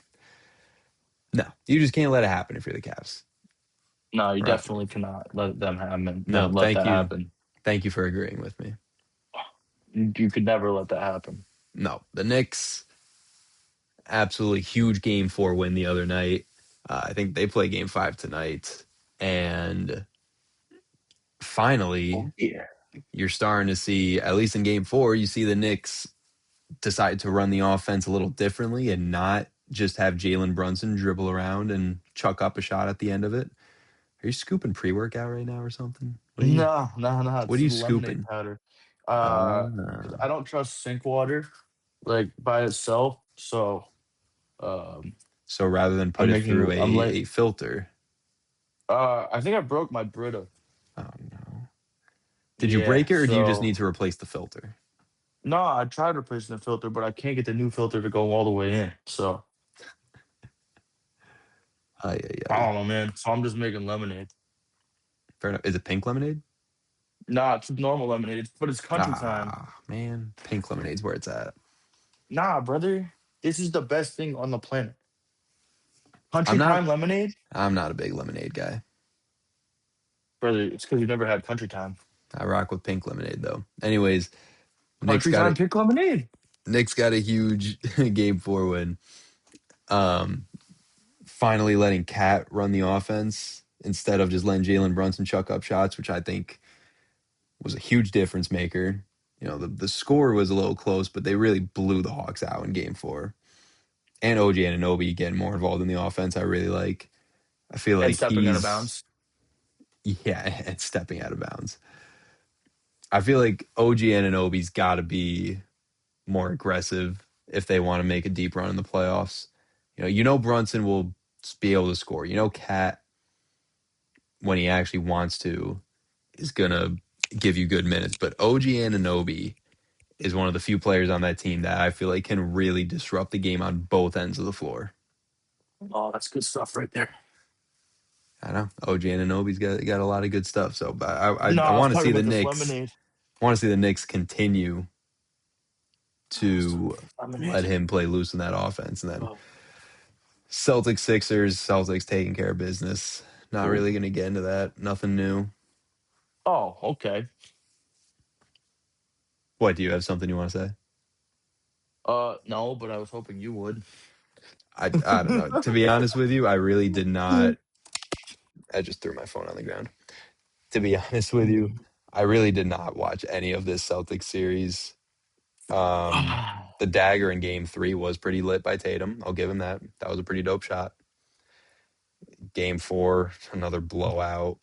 no, you just can't let it happen if you're the Cavs. no, you Right? definitely cannot let them happen. No, Let that happen. thank you for agreeing with me. You could never let that happen. No, the Knicks absolutely huge game four win the other night. I think they play game five tonight, and finally, Oh yeah. you're starting to see, at least in game four, you see the Knicks decide to run the offense a little differently and not just have Jalen Brunson dribble around and chuck up a shot at the end of it. Are you scooping pre-workout right now or something? No, no, no. What It's are you lemonade scooping? powder. 'Cause Ah, I don't trust sink water like by itself. So um so rather than put it through I'm like a filter. I think I broke my Brita. Oh no. Did you Yeah, break it or do you just so need to replace the filter? no, I tried replacing the filter, but I can't get the new filter to go all the way in. So Ay, ay, I ay. don't know, man. So I'm just making lemonade. Fair enough. Is it pink lemonade? Nah, it's normal lemonade. But it's country time. Ah, man. Pink lemonade's where it's at. Nah, brother. This is the best thing on the planet. I'm Country not time lemonade? I'm not a big lemonade guy. Brother, it's because you never had country time. I rock with pink lemonade though. Anyways, Nick's Country got time it. pick lemonade. Nick's got a huge game four win. Um, Finally letting Cat run the offense instead of just letting Jalen Brunson chuck up shots, which I think was a huge difference maker. You know, the score was a little close, but they really blew the Hawks out in game four. And OG Anunoby getting more involved in the offense, I really like. I feel And like stepping out of he's, bounds. yeah, and stepping out of bounds. I feel like OG Anunoby's got to be more aggressive if they want to make a deep run in the playoffs. You know Brunson will be able to score. You know Cat, when he actually wants to, is gonna give you good minutes. But OG Anunoby is one of the few players on that team that I feel like can really disrupt the game on both ends of the floor. Oh, that's good stuff right there. I know OG Anunoby's got a lot of good stuff. So, but I No, I was want to talking see the about this Knicks. lemonade. I want to see the Knicks continue to let Lemonade. him play loose in that offense. And then Celtics Sixers, Celtics taking care of business. Not Oh. really going to get into that. Nothing new. Oh, okay. What, do you have something you want to say? No, but I was hoping you would. I don't know. To be honest with you, I really did not. I just threw my phone on the ground. To be honest with you, I really did not watch any of this Celtics series. The dagger in game 3 was pretty lit by Tatum. I'll give him that. That was a pretty dope shot. Game 4, another blowout.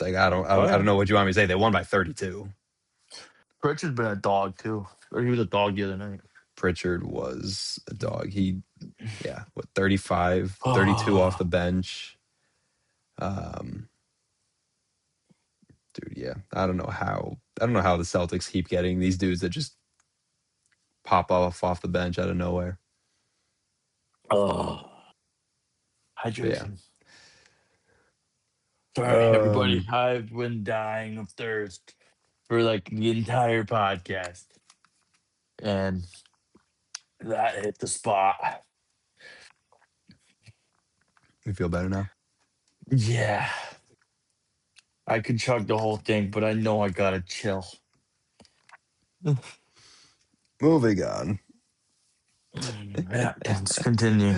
Like Oh I don't yeah. know what you want me to say. They won by 32. Pritchard's been a dog too. Or he was a dog the other night. Pritchard was a dog. He, yeah, what, 35, 32 off Oh, the bench. Um, dude, yeah. I don't know how the Celtics keep getting these dudes that just pop off the bench out of nowhere. oh. But yeah. Hydration. Sorry, everybody. Um, I've been dying of thirst for like the entire podcast. And that hit the spot. you feel better now? Yeah. I could chug the whole thing, but I know I gotta chill. Moving on. Yeah, let's continue.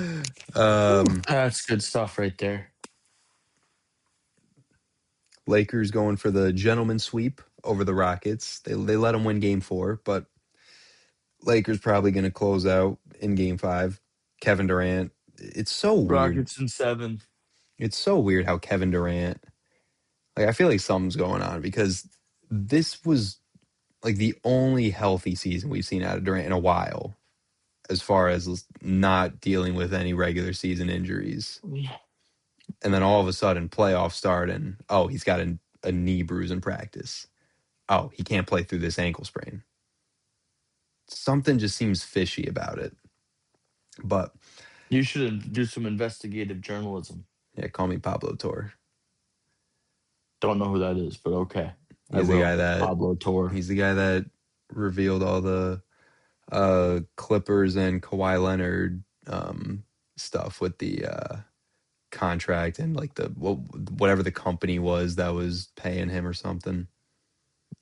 Um, That's good stuff right there. Lakers going for the gentleman sweep over the Rockets. They let them win game 4, but Lakers probably going to close out in game 5. Kevin Durant. It's so weird. Rockets in 7. It's so weird how Kevin Durant, like, I feel like something's going on because this was like the only healthy season we've seen out of Durant in a while, as far as not dealing with any regular season injuries. And then all of a sudden, playoffs start, and oh, he's got a knee bruise in practice. Oh, he can't play through this ankle sprain. Something just seems fishy about it. But You should do some investigative journalism. yeah, call me Pablo Torre. Don't know who that is, but okay. I He's the guy will. that Pablo Torre. he's the guy that revealed all the Clippers and Kawhi Leonard stuff with the contract and like whatever the company was that was paying him or something.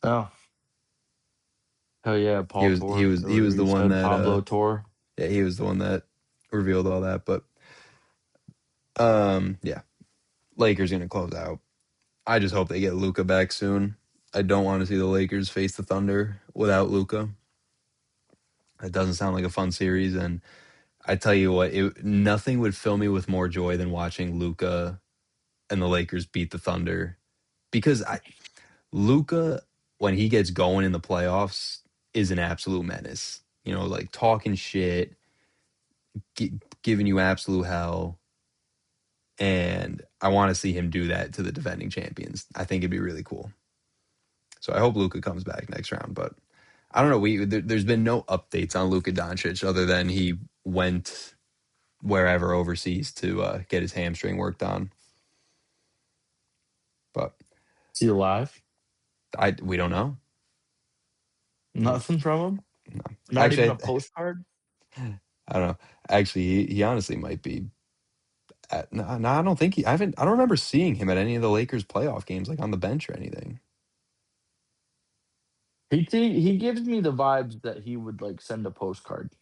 Oh, hell yeah, He Paul was he Torre. was Or he whatever was the you one said, that Pablo Torre. yeah, he was the one that revealed all that. But yeah, Lakers gonna close out. I just hope they get Luka back soon. I don't want to see the Lakers face the Thunder without Luka. It doesn't sound like a fun series, and I tell you what, nothing would fill me with more joy than watching Luka and the Lakers beat the Thunder because Luka, when he gets going in the playoffs, is an absolute menace. You know, like talking shit, giving you absolute hell. And I want to see him do that to the defending champions. I think it'd be really cool. So I hope Luka comes back next round. But I don't know. There's been no updates on Luka Doncic other than he went wherever overseas to get his hamstring worked on. But Is he alive? we don't know. Nothing from him? No. Not even Actually, a postcard? I don't know. Actually, he honestly might be. No, I don't think I haven't. I don't remember seeing him at any of the Lakers playoff games, like on the bench or anything. He gives me the vibes that he would like send a postcard.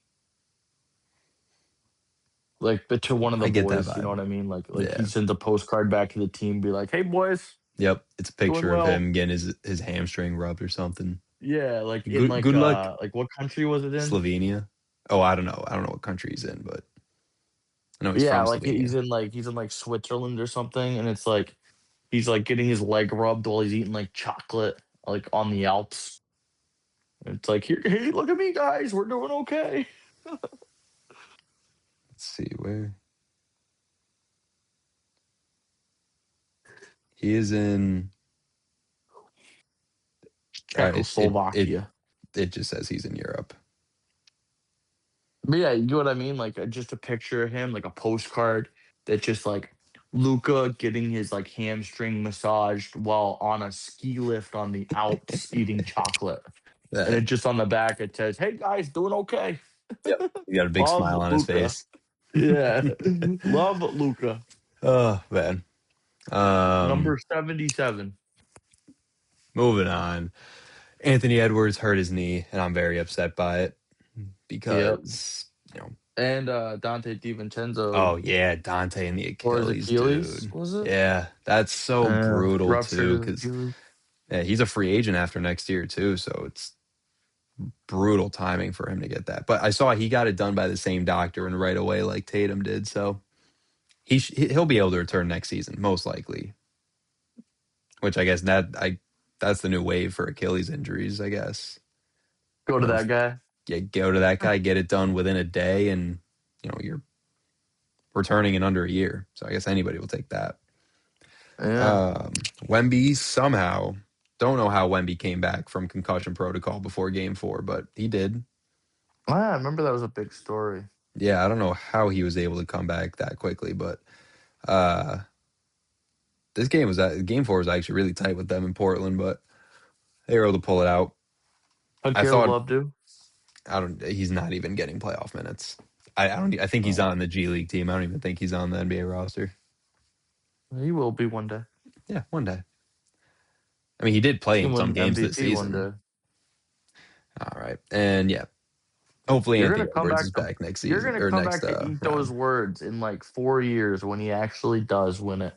Like but to one of the I get that boys, you know vibe. what I mean? Like he Yeah. sends a postcard back to the team, be like, "Hey boys, Yep. It's a doing picture of well." him getting his hamstring rubbed or something. Yeah, like in Good luck, like what country was it in? Slovenia. Oh, I don't know. I don't know what country he's in, but I know he's Yeah, from like Slovenia. he's in like Switzerland or something, and it's like he's like getting his leg rubbed while he's eating like chocolate, like on the Alps. And it's like, here, hey, look at me, guys, we're doing okay. Let's see where he is in. It Czechoslovakia. it just says he's in Europe. But yeah, you know what I mean? Like just a picture of him, like a postcard that just like Luca getting his like hamstring massaged while on a ski lift on the Alps eating chocolate. And That it just on the back it says, "Hey guys, doing okay." yep. He got a big Love smile on his Luca. face. Yeah. Love Luca. Oh man. Um, Number 77. moving on. Anthony Edwards hurt his knee, and I'm very upset by it Yep. because you know. And Dante Oh DiVincenzo yeah, Dante and the or his Achilles, Achilles, dude. was it? Yeah, that's so brutal Ruptured too. his Because Achilles. yeah, he's a free agent after next year too, so it's brutal timing for him to get that. But I saw he got it done by the same doctor and right away, like Tatum did. So he'll be able to return next season, most likely. Which I guess that's the new wave for Achilles injuries. I guess Go you to know, that guy. go to that guy, get it done within a day, and you're returning in under a year. So I guess anybody will take that. Yeah. Wemby somehow don't know how Wemby came back from concussion protocol before Game 4, but he did. Ah, I remember that was a big story. Yeah, I don't know how he was able to come back that quickly, but uh, this Game 4 was actually really tight with them in Portland, but they were able to pull it out. How I Caleb thought Love do? I don't. He's not even getting playoff minutes. I don't. I think he's Oh, on the G League team. I don't even think he's on the NBA roster. he will be one day. Yeah, one day. I mean, he did He play can in some win games this MVP one season. day. All right, and yeah, hopefully You're Anthony gonna come Edwards is back to back next you're season gonna or come next back to eat those round. words in like 4 years when he actually does win it.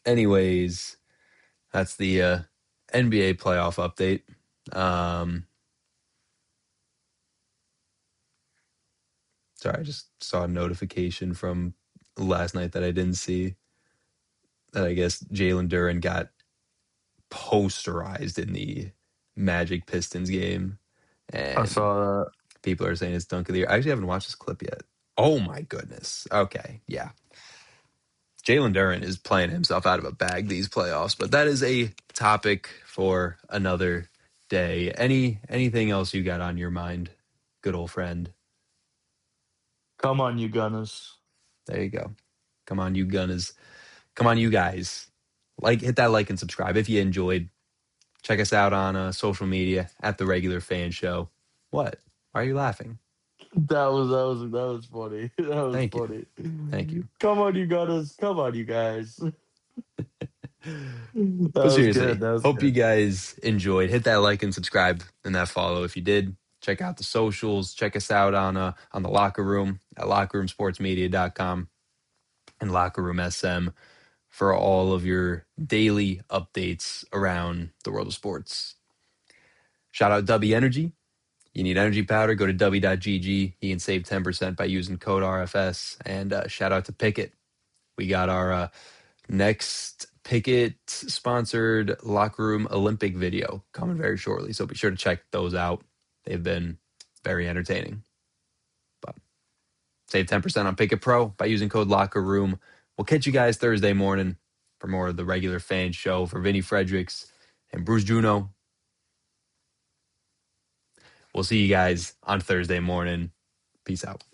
Anyways, that's the NBA playoff update. Um, sorry, I just saw a notification from last night that I didn't see. That I guess Jalen Duren got posterized in the Magic Pistons game, I and saw that. people are saying it's dunk of the year. I actually haven't watched this clip yet. Oh my goodness. Okay, yeah. Jalen Duren is playing himself out of a bag these playoffs, but that is a topic for another day. Anything else you got on your mind, good old friend? Come on, you Gunners. There you go. Come on, you Gunners. Come on, you guys. Hit that like and subscribe if you enjoyed. Check us out on social media at the Regular Fan Show. What? Why are you laughing? That was funny. That was Thank you. funny. Thank you. Come on, you Gunners. Come on, you guys. That But was good. seriously, That was hope you good. guys enjoyed. Hit that like and subscribe and that follow if you did. Check out the socials. Check us out on the locker room at lockerroomsportsmedia.com and Locker Room SM for all of your daily updates around the world of sports. Shout out W Energy. You need energy powder, go to w.gg. You can save 10% by using code RFS. And shout out to Pickett. We got our next Pickett sponsored locker room Olympic video coming very shortly. So be sure to check those out. They've been very entertaining. But save 10% on Pickett Pro by using code Locker Room. We'll catch you guys Thursday morning for more of the Regular Fan Show. For Vinny Fredericks and Bruce Juno, we'll see you guys on Thursday morning. Peace out.